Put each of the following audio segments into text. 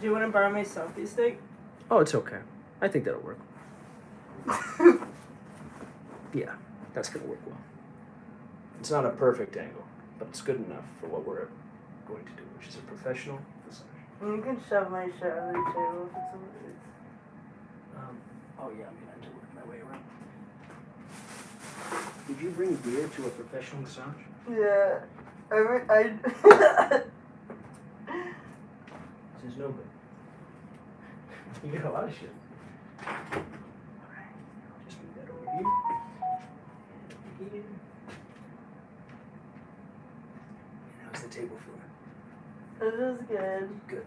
Do you want to borrow my selfie stick? Oh, it's okay. I think that'll work. Yeah, that's gonna work well. It's not a perfect angle, but it's good enough for what we're going to do, which is a professional massage. You can shove my shit on the table if it's loose. Oh yeah, I'm gonna have to work my way around. Did you bring beer to a professional massage? Yeah. This is no good. You got a lot of shit. Alright, I'll just move that over here. And here. And how's the table feeling? This is good. Good.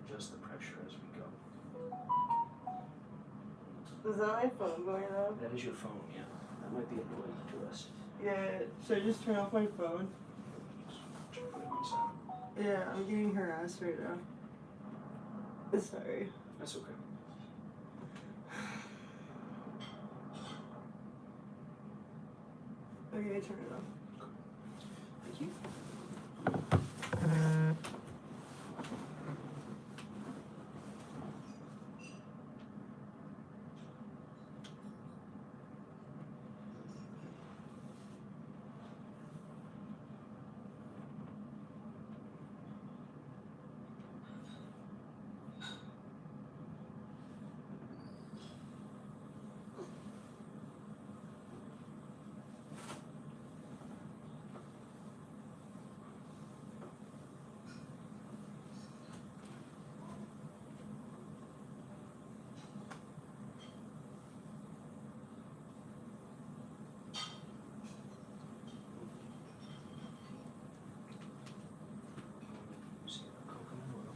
Adjust the pressure as we go. Is that my phone going off? That is your phone, yeah. That might be annoying to us. Yeah. Should I just turn off my phone? Just put it on silent. Yeah, I'm getting harassed right now. Sorry. That's okay. Okay, turn it off. Thank you. See the coconut oil.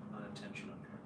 A lot of tension up here.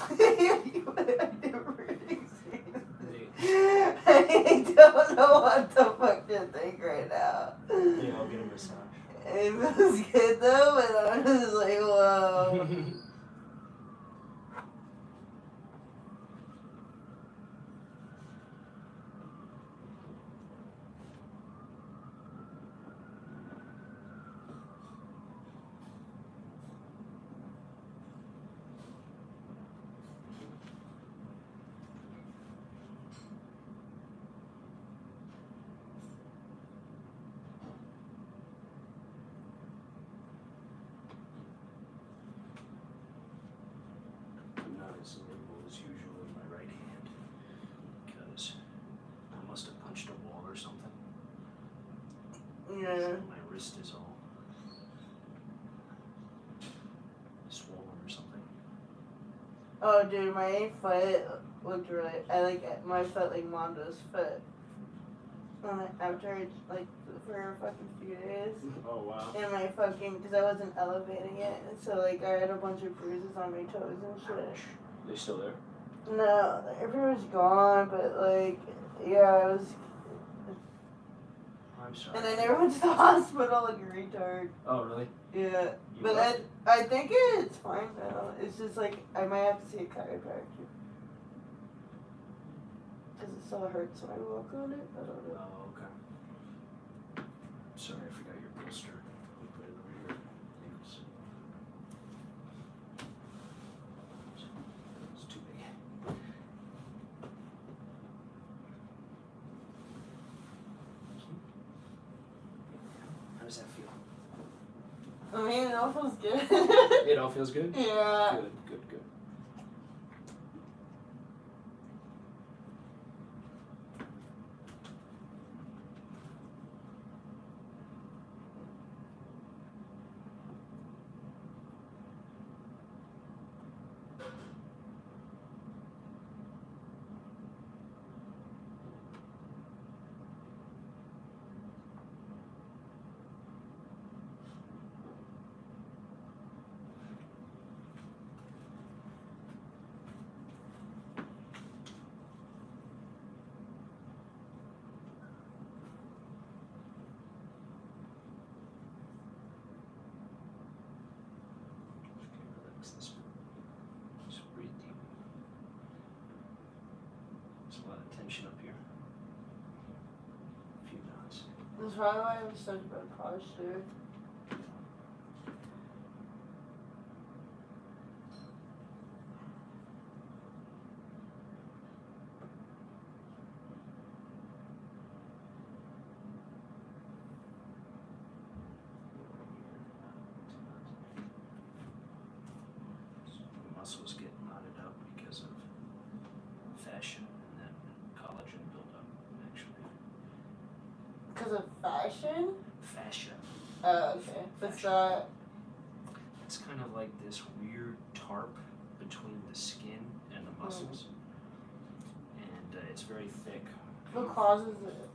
I don't know what the fuck to think right now. Yeah, I'll get a massage. It feels good though, but I'm just like, whoa. Not as nimble as usual in my right hand because I must have punched a wall or something. Yeah. So my wrist is all swollen or something. Oh, dude, my foot looked really. I like my foot like Mondo's foot. After like for a fucking few days. Oh wow. And my fucking, because I wasn't elevating it, and so like I had a bunch of bruises on my toes and shit. They still there? No, everything was gone, but like, yeah, it was. I'm sorry. And I never went to the hospital like a retard. Oh really? Yeah, You but left I think it's fine now. It's just like I might have to see a chiropractor. Because it still hurts when I walk on it. I don't know. Oh, okay. Sorry, I forgot your bolster. We put it over your ankles. It's too big. How does that feel? I mean, it all feels good. It all feels good? Yeah. Good, good, good. Relax this one. Just breathe deep. There's a lot of tension up here. A few knots. That's probably why I'm such bad posture. Muscles get knotted up because of fascia and then collagen buildup, actually. Because of fashion? Fascia. Oh, okay. What's that? It's kind of like this weird tarp between the skin and the muscles. And it's very thick. What causes it?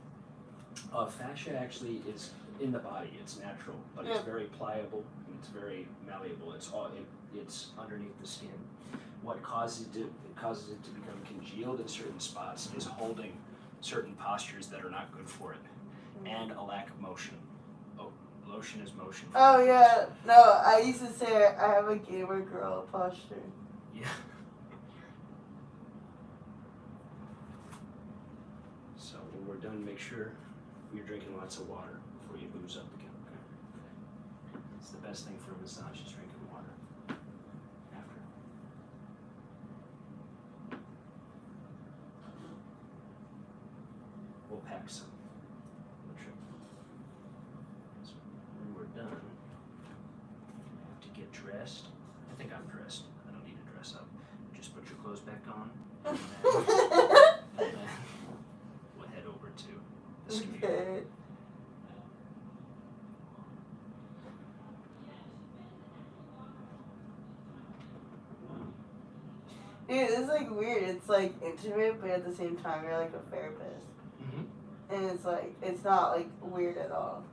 Fascia actually is in the body. It's natural, but it's very pliable. And it's very malleable. It's underneath the skin. What causes it to become congealed in certain spots is holding certain postures that are not good for it, and a lack of motion. Oh, lotion is motion. Oh yeah, no, I used to say I have a gamer girl posture. Yeah. So when we're done, make sure you're drinking lots of water before you lose up again. Okay. It's the best thing for a massage is drinking water. After. We'll pack some. on the trip. So when we're done, I have to get dressed. I think I'm dressed. I don't need to dress up. Just put your clothes back on, and then we'll head over to the studio. Okay. Dude, it's like weird. It's like intimate, but at the same time, you're like a therapist. Mm-hmm. And it's like, it's not like weird at all.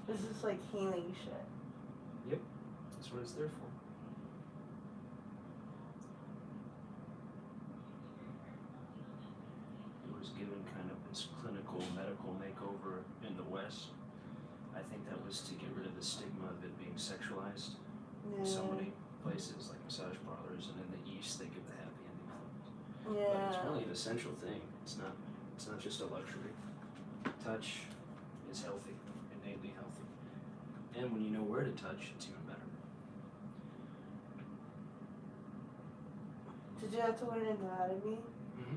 This is like healing shit. That's what it's there for. It was given kind of its clinical medical makeover in the West. I think that was to get rid of the stigma of it being sexualized. Yeah. So many places like massage parlors, and in the East they give the happy ending flowers. But Yeah. it's really an essential thing. It's not just a luxury. Touch is healthy, innately healthy. And when you know where to touch, it's even better. Did you have to learn anatomy? Mm-hmm.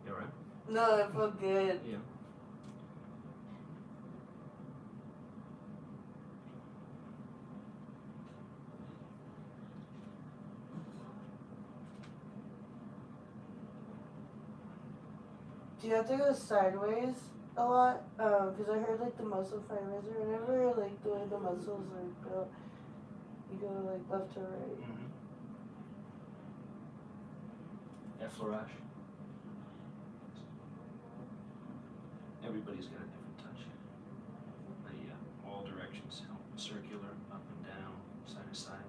You alright? No, it felt good. Yeah. Do you have to go sideways a lot? Because I heard like the muscle fibers or whatever, like the way the muscles like go, you go like left to right. Mm-hmm. Effleurage. Everybody's got a different touch. But yeah, all directions help. Circular, up and down, side to side.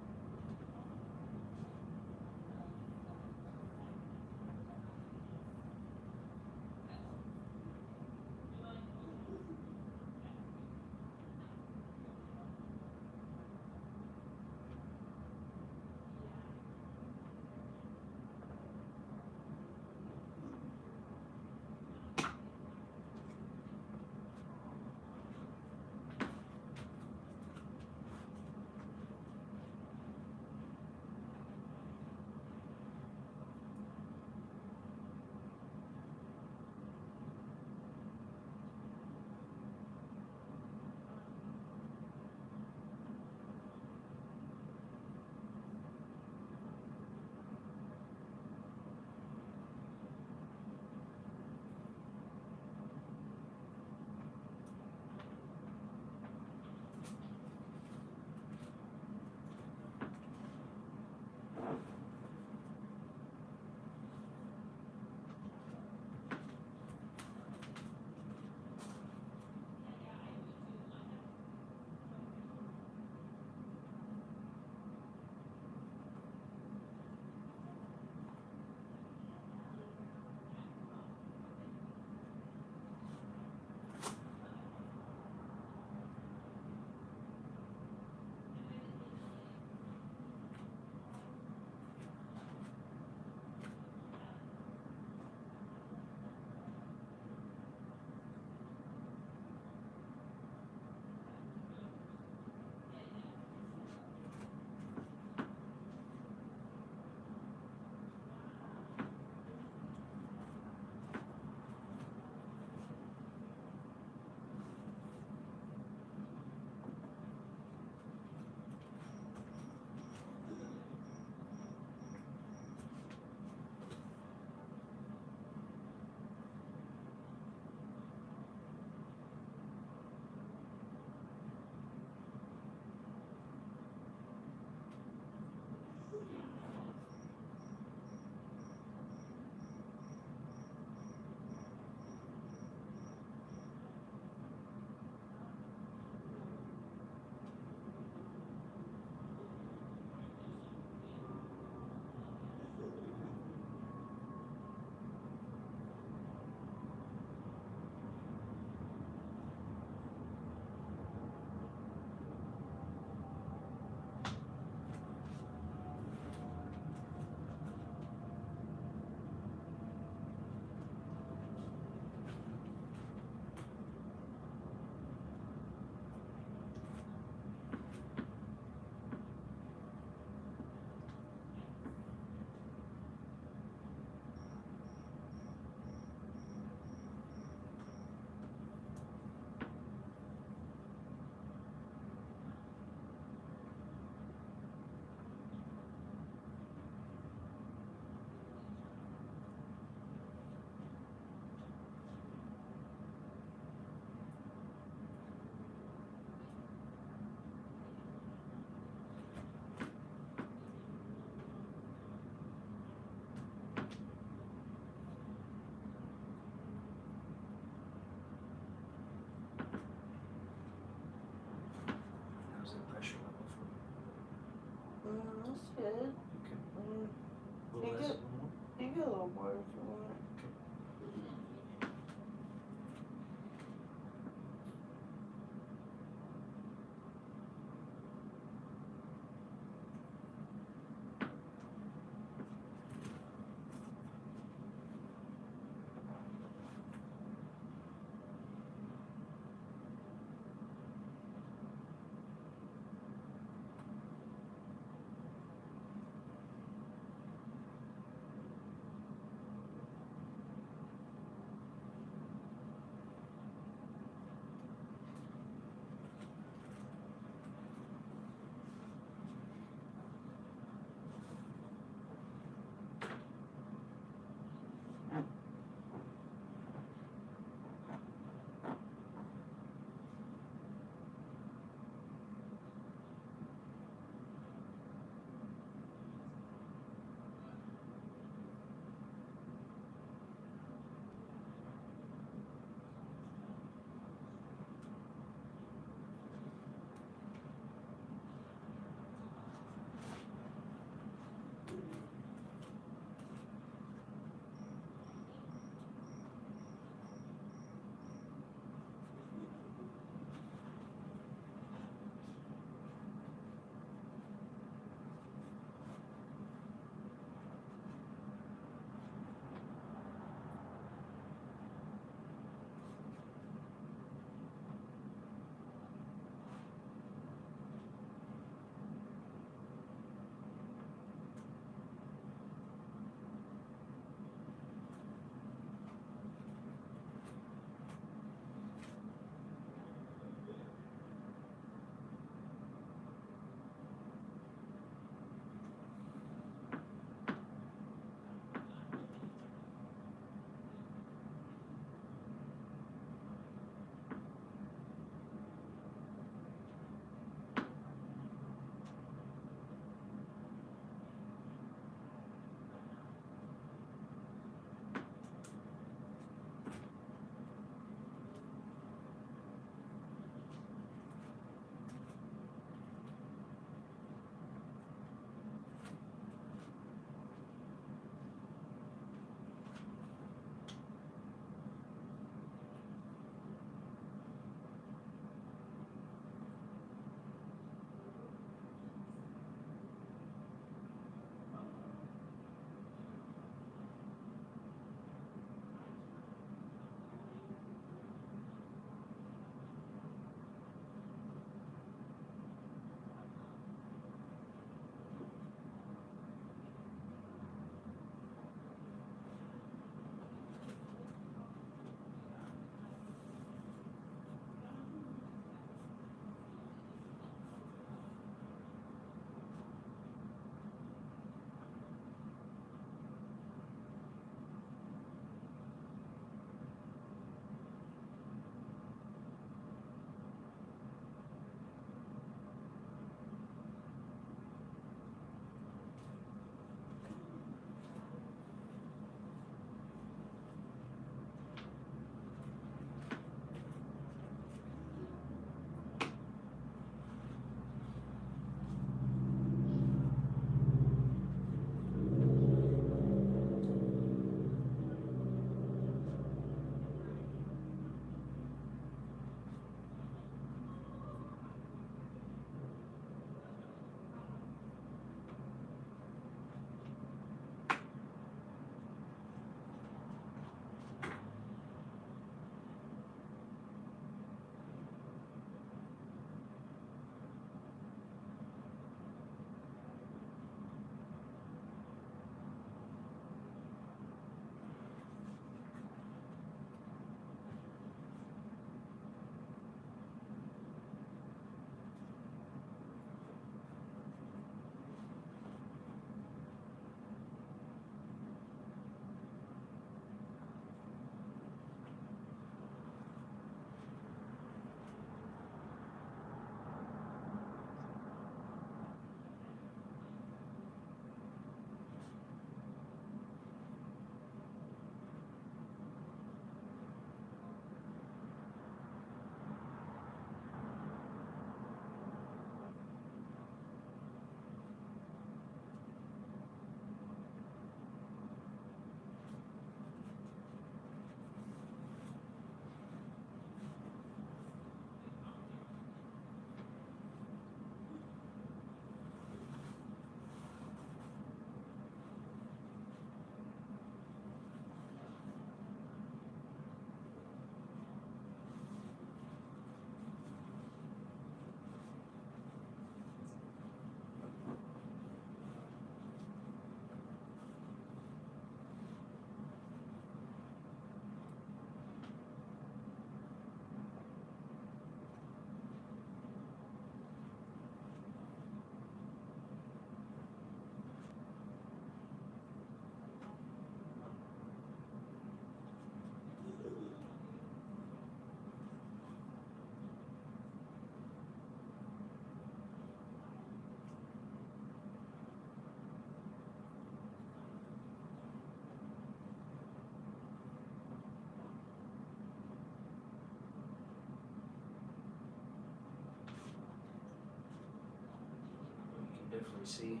definitely see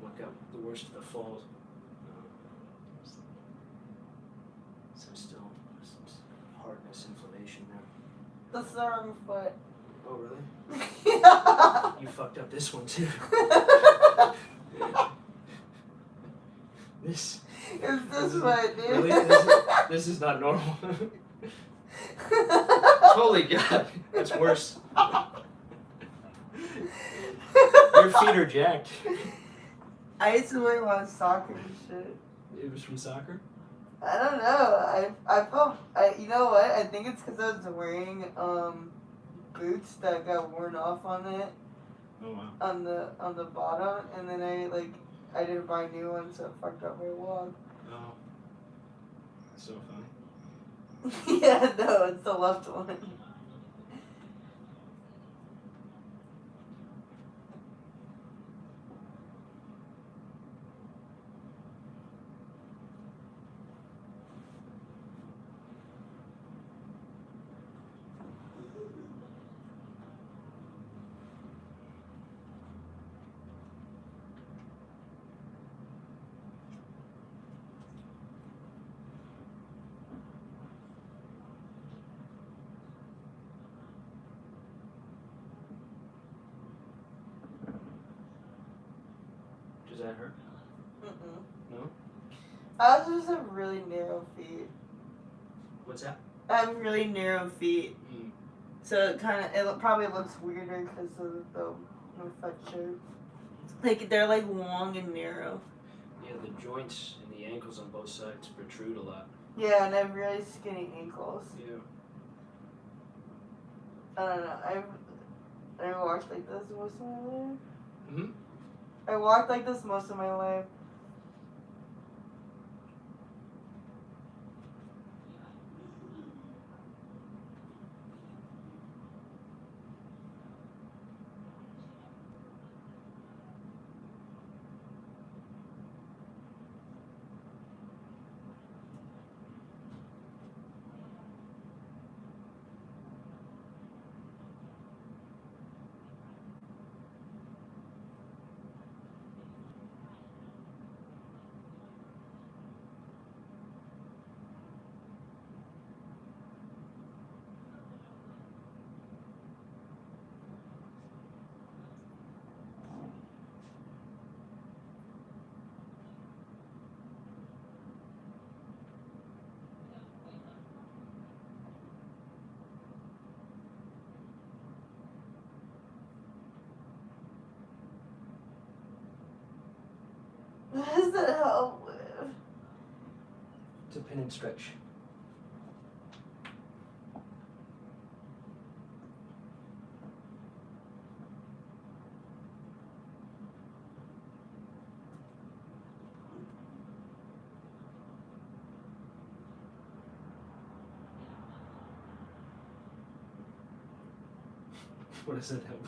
what got the worst of the fall. Some hardness, inflammation there. That's the wrong foot. Oh, really? Yeah. You fucked up this one too. This. It's this way, dude. Really? This is not normal. Holy God, that's worse. Your feet are jacked. I used to wear a lot of soccer and shit. It was from soccer? I don't know. I felt. You know what? I think it's because I was wearing boots that got worn off on it. Oh wow. On the bottom, and then I didn't buy new ones, so it fucked up my walk. Oh. That's so funny. Yeah, no, it's the left one. Does that hurt? Mm-mm. No? I just have really narrow feet. What's that? I have really narrow feet. Mm. So it probably looks weirder because of the foot shape. Like, they're like long and narrow. Yeah, the joints and the ankles on both sides protrude a lot. Yeah, and I have really skinny ankles. Yeah. I don't know. I walked like this most of my life. Hmm? I walked like this most of my life. What does that help with? It's a pin and stretch. What does that help?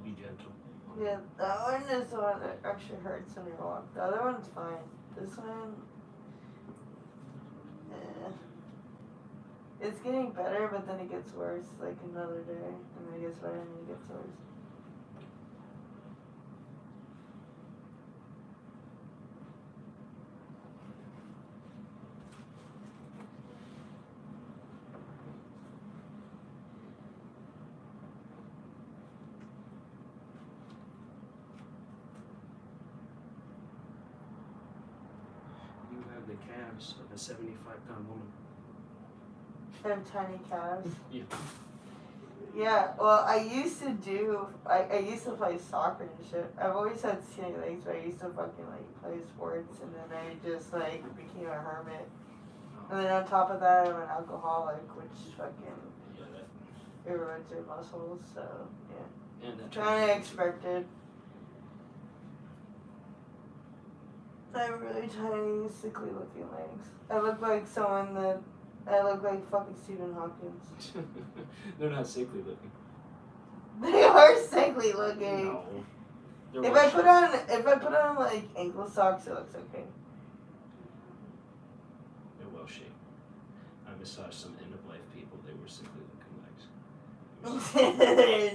Be gentle. Yeah, that one is the one that actually hurts when you walk. The other one's fine. This one, it's getting better, but then it gets worse like another day, and then it gets better, and then it gets worse. the calves of a 75-pound woman. They have tiny calves. Yeah. Yeah, well, I used to play soccer and shit. I've always had skinny legs, but I used to fucking, like, play sports, and then I just, like, became a hermit. And then on top of that, I'm an alcoholic, which fucking erodes your muscles, so, yeah. And that Kinda expected. I have really tiny, sickly looking legs. I look like fucking Stephen Hawkins. They're not sickly looking. They are sickly looking. No. If I put on like ankle socks, it looks okay. They're well shaped. I massaged some end of life people. They were sickly looking legs.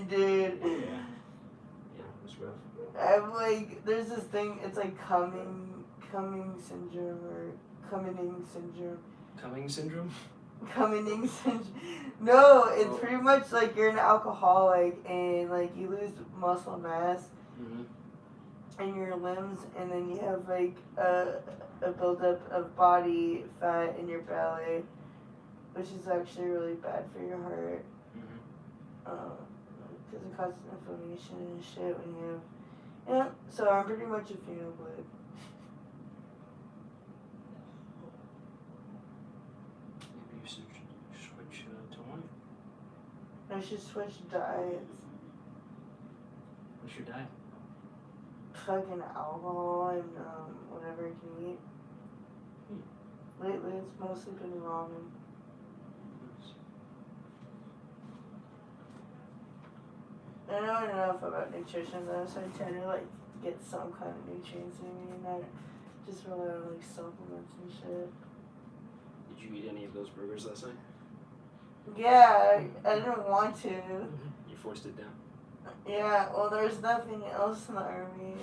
Dude. Yeah. Yeah, it was rough. I'm like, there's this thing. It's like Cumming syndrome or Cumming syndrome. Cumming syndrome? Cumming syndrome. No, it's pretty much like you're an alcoholic and like you lose muscle mass in your limbs, and then you have like a buildup of body fat in your belly, which is actually really bad for your heart. Because it causes inflammation and shit when you have. Yeah, so I'm pretty much a phenoblade. Maybe you should switch to one. I should switch diets. What's your diet? Fucking alcohol and whatever I can eat. Lately, it's mostly been ramen. I don't know enough about nutrition though, so I try to like get some kind of nutrients in me and not just rely on like supplements and shit. Did you eat any of those burgers last night? Yeah, I didn't want to. You forced it down. Yeah, well, there's nothing else in the army.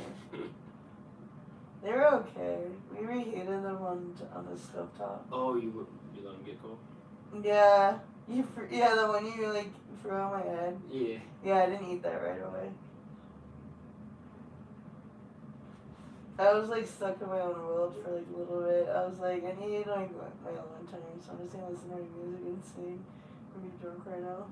They were okay. We reheated them on the stovetop. Oh, you let them get cold? Yeah, the one you like threw on my head. Yeah. Yeah, I didn't eat that right away. I was like stuck in my own world for like a little bit. I was like, I need like my alone time, so I'm just gonna listen to my music and sing. I'm really drunk right now.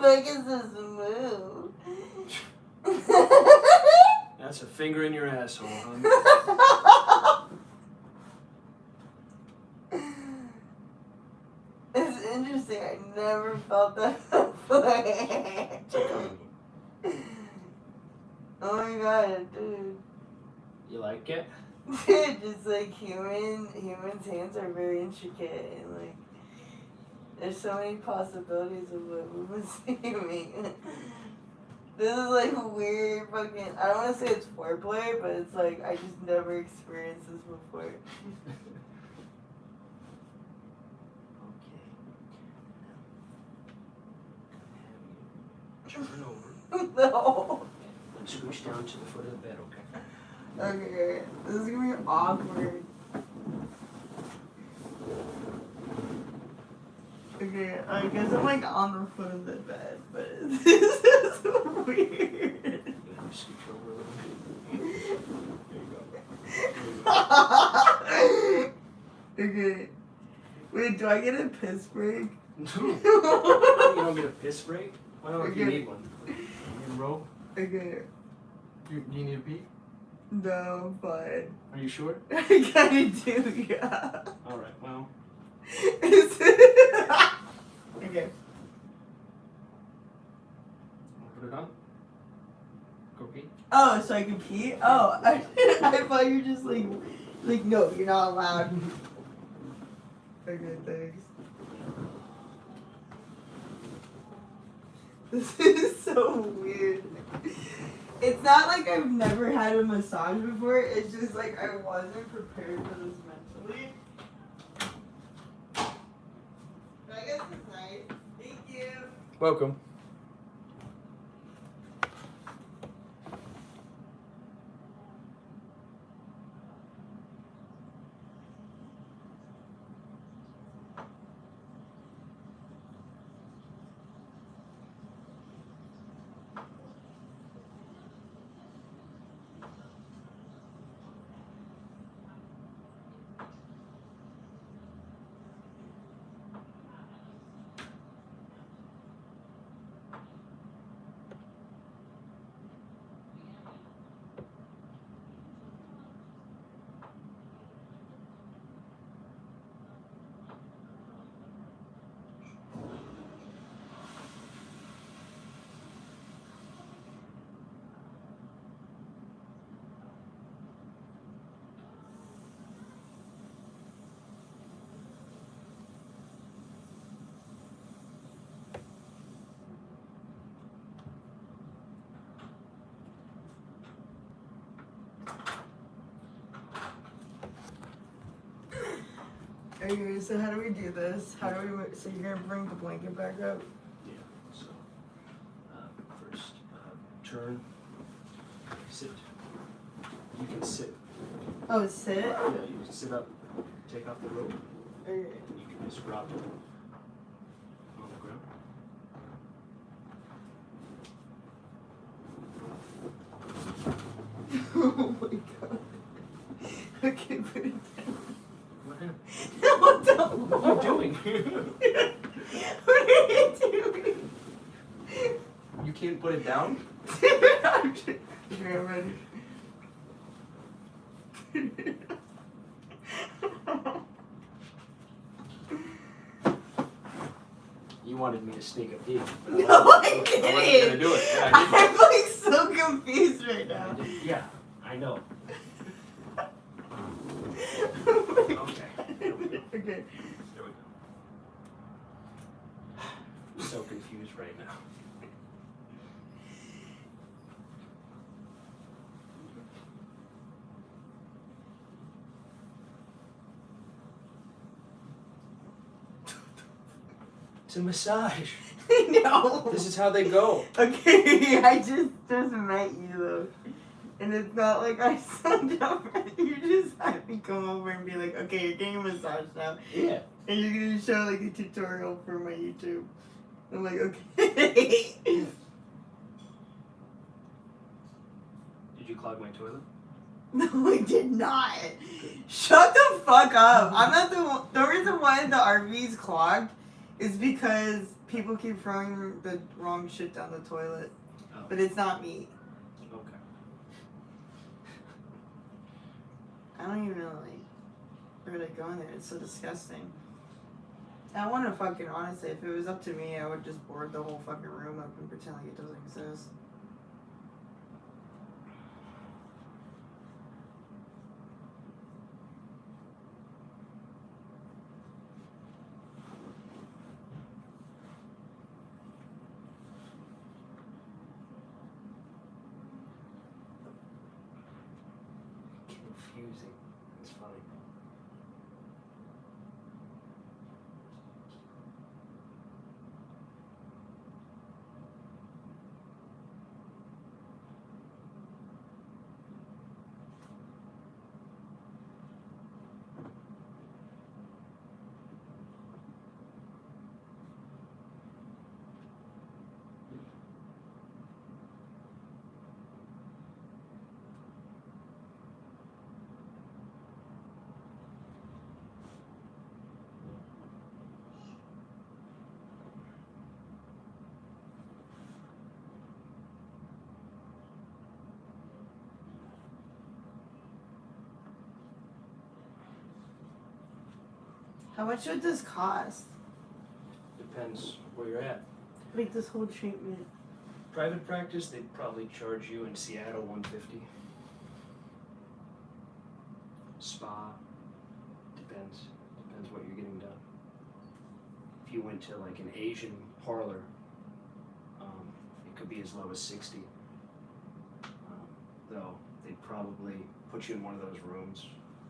Vegas is move. That's a finger in your asshole, hon. It's interesting. I never felt that before. Oh my god, dude. You like it? Dude, just like humans' hands are very intricate and like there's so many possibilities of what movements you can make. This is like weird fucking, I don't want to say it's foreplay, but it's like I just never experienced this before. Okay. Turn over. No. And scooch down to the foot of the bed, okay? Okay, this is gonna be awkward. Okay, I guess I'm like on the foot of the bed, but this is weird. Then scooch over a little bit. There you go. Okay. Wait, do I get a piss break? You don't get a piss break? Why don't you need one? You need a rope? Okay. Do you need a pee? No, but Are you sure? I kinda do, yeah. Alright, well. Okay. Put it on. Go pee. Oh, so I can pee? Oh, I thought you were just like, no, you're not allowed. Okay, thanks. This is so weird. It's not like I've never had a massage before, it's just like I wasn't prepared for this mentally. this is nice. Thank you. Welcome. Okay, so how do we do this? How do we? So you're gonna bring the blanket back up? Yeah. So first, turn, sit. You can sit. Oh, sit. Yeah, you can sit up. Take off the robe. Okay. You can just drop it on the ground. Oh my god. Okay, put it down. What happened? No, don't. What are you doing? What are you doing? You can't put it down? Okay, I'm ready. You wanted me to sneak a peek. But No, I wasn't didn't. gonna do it. Yeah, I I'm like so confused right now. did. Yeah, I know. Oh my Okay. God. There we go. Okay. There we go. I'm so confused right now. It's a massage. No. This is how they go. Okay, I just met you though. And it's not like I signed up. You just had me come over and be like, okay, you're getting a massage now. Yeah. And you're gonna show like a tutorial for my YouTube. I'm like, okay. Did you clog my toilet? No, I did not. Shut the fuck up. I'm not the one. The reason why the RV's clogged is because people keep throwing the wrong shit down the toilet. Oh. But it's not me. Okay. I don't even know, like, where to go in there. It's so disgusting. I want to fucking, honestly, if it was up to me, I would just board the whole fucking room up and pretend like it doesn't exist. Confusing. It's funny. How much would this cost? Depends where you're at. Like, this whole treatment. Private practice, they'd probably charge you in Seattle $150. Spa, depends what you're getting done. If you went to like an Asian parlor, it could be as low as $60. Though they'd probably put you in one of those rooms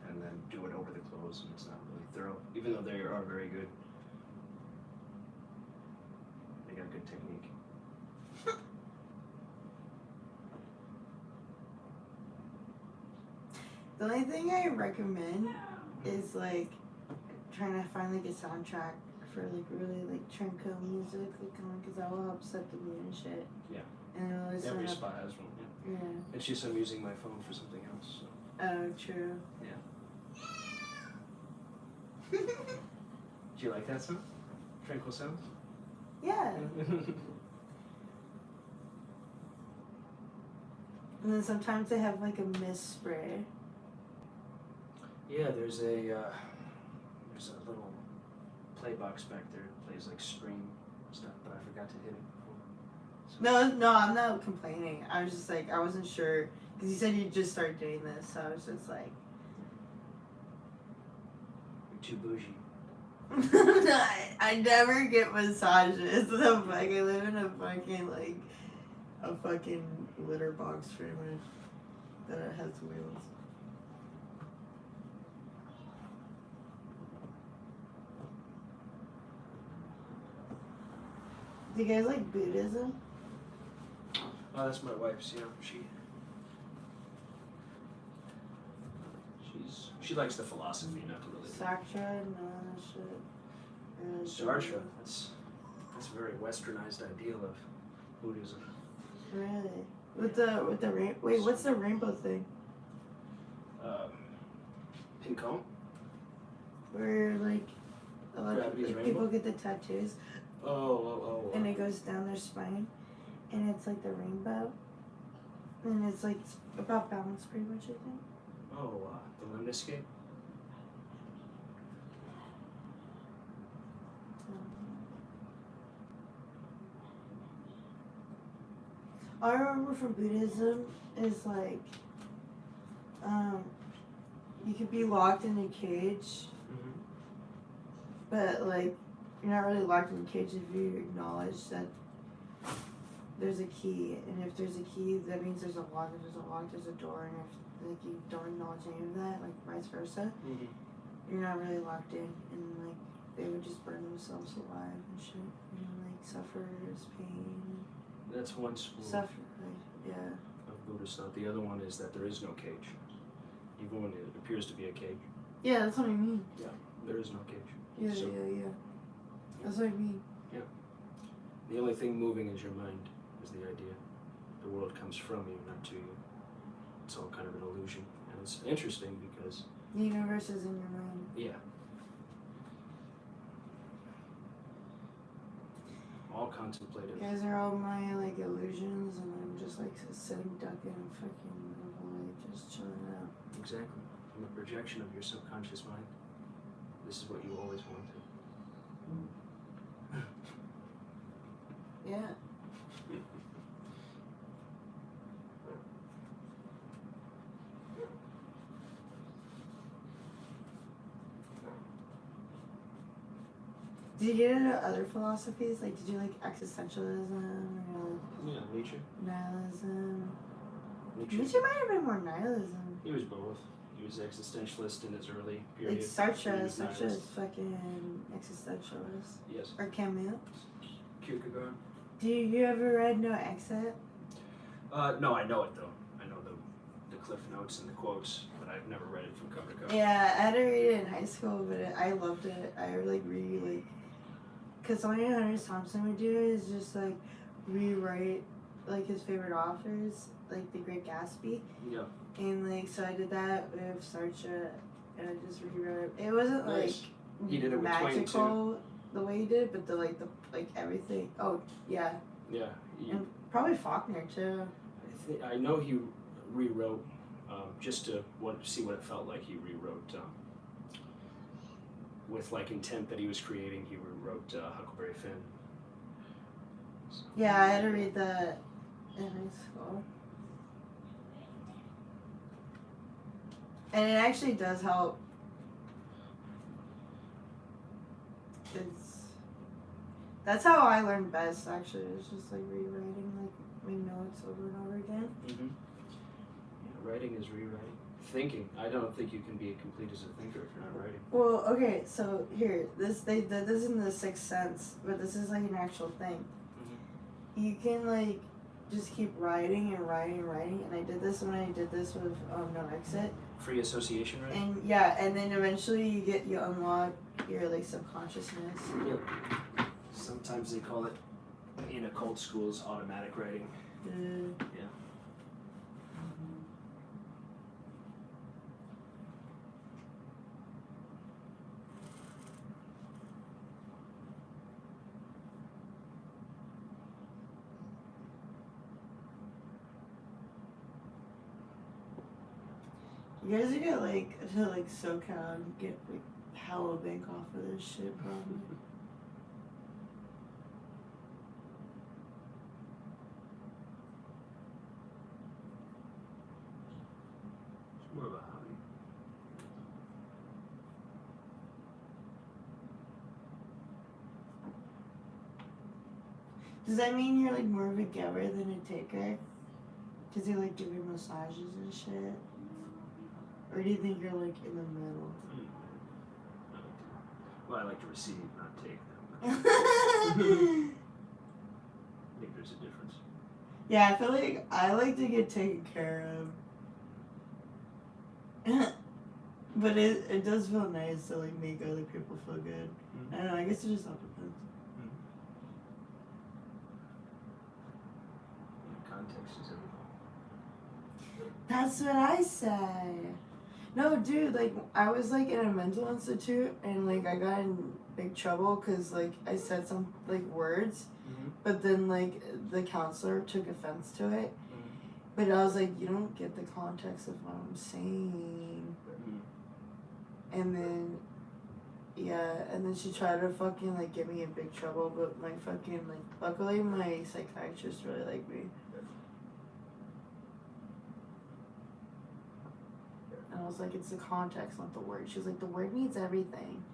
and then do it over the clothes, and it's not really thorough, even though they are very good. technique. The only thing I recommend is like trying to find like a soundtrack for like really like tranquil music, like because that will help set the mood and shit. Yeah. And it'll listen Every up. spot has one. Yeah. Yeah. It's just I'm using my phone for something else. So. Oh, true. Yeah. Do you like that song? Tranquil Sounds? Yeah. And then sometimes they have like a mist spray. Yeah, there's a little play box back there that plays like string stuff, but I forgot to hit it before. So. No, I'm not complaining. I was just like, I wasn't sure because you said you just started doing this, so I was just like, You're too bougie. I never get massages. I live in a fucking litter box pretty much that has wheels. Do you guys like Buddhism? Oh, that's my wife's. Yeah, she likes the philosophy, not the religion. Saktra, no shit. Sartre. That's a very westernized ideal of Buddhism. Really? With the wait, what's the rainbow thing? Pink cone? Where like a lot of Gravity's like, rainbow? people get the tattoos Oh. and it goes down their spine and it's like the rainbow and it's like about balance pretty much, I think. The lemniscate? All I remember from Buddhism is like, you could be locked in a cage, but like, you're not really locked in a cage if you acknowledge that there's a key, and if there's a key, that means there's a lock. If there's a lock, there's a door, and if like you don't acknowledge any of that, like vice versa, you're not really locked in, and like they would just burn themselves alive and shit, and like suffers pain. That's one school Suffer, yeah. of Buddhist thought. The other one is that there is no cage. Even when it appears to be a cage. Yeah, that's what I mean. Yeah, there is no cage. Yeah, So- yeah. That's what I mean. The only thing moving is your mind, is the idea. The world comes from you, not to you. It's all kind of an illusion. And it's interesting because... The universe is in your mind. Yeah. All contemplative. You guys are all my like illusions, and I'm just like a sitting duck in a fucking void, just chilling out. Exactly. I'm a projection of your subconscious mind. This is what you always wanted. Yeah. Did you get into other philosophies? Like, did you like existentialism or Yeah, Nietzsche. nihilism? Nietzsche might have been more nihilism. He was both. He was existentialist in his early period. Like Sartre He was is nihilist. fucking existentialist. Yes. Or Camus. Kierkegaard. Do you ever read No Exit? No, I know it though. I know the cliff notes and the quotes, but I've never read it from cover to cover. Yeah, I had to read it in high school, but I loved it. I like really like, cause something Hunter Thompson would do is just like rewrite like his favorite authors, like The Great Gatsby. Yeah. And like so I did that with Sartre, and I just rewrote. It wasn't Nice. like He did it with Twain, magical the way he did it, but the like everything. Oh yeah, Yeah. and probably Faulkner too. I know he rewrote just to see what it felt like. He rewrote with like intent that he was creating. He rewrote Huckleberry Finn. So, Yeah, I had to read that in high school. And it actually does help. That's how I learned best, actually. It's just like rewriting like my notes over and over again. Mm-hmm. Yeah, writing is rewriting. Thinking. I don't think you can be complete as a thinker if you're not writing. Well, okay, so here, they did this in The Sixth Sense, but this is like an actual thing. you can like just keep writing and writing and writing. And I did this when I did this with No Exit. Free association, right? And yeah, and then eventually you unlock your like subconsciousness. Yep. Sometimes they call it in occult schools automatic writing. Yeah. You guys get like to like SoCal and get like hella bank off of this shit probably. It's more of a hobby. Does that mean you're like more of a giver than a taker? Cause you like giving massages and shit? Or do you think you're like in the middle? Well, I like to receive, not take them. I think there's a difference. Yeah, I feel like I like to get taken care of. But it does feel nice to like make other people feel good. Mm-hmm. I don't know, I guess it just all depends. Context is everything. That's what I say. No, dude, like, I was, like, in a mental institute, and, like, I got in big trouble because, like, I said some, like, words, but then, like, the counselor took offense to it. But I was like, you don't get the context of what I'm saying. And then, yeah, and then she tried to fucking, like, get me in big trouble, but my fucking, like, luckily my psychiatrist really liked me. And I was like, it's the context, not the word. She was like, the word means everything.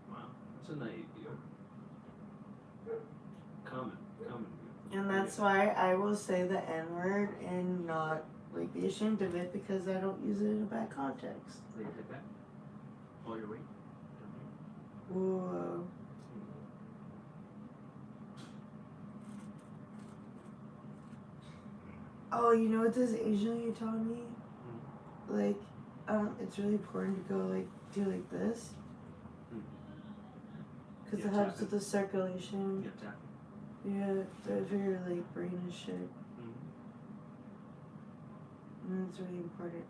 Wow, that's a naive view. Common view. And that's why I will say the N-word and not, like, be ashamed of it because I don't use it in a bad context. Lay your head back. All your weight. Whoa. Oh, you know what this Asian lady taught me? Like, it's really important to go, like, do like this. Because it helps with the circulation. Yeah, for your, like, brain and shit. And it's really important.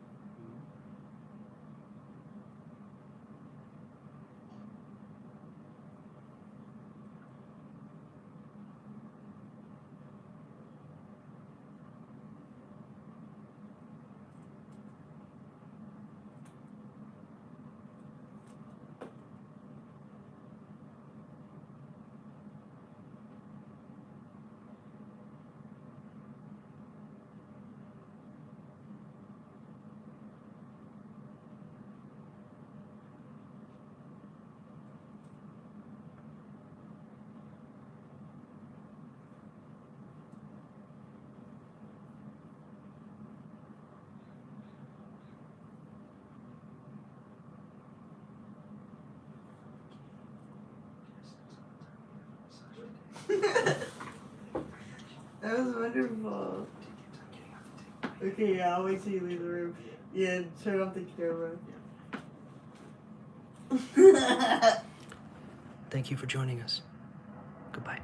That was wonderful. Okay, yeah, I'll wait till you leave the room. Yeah, turn off the camera. Thank you for joining us. Goodbye.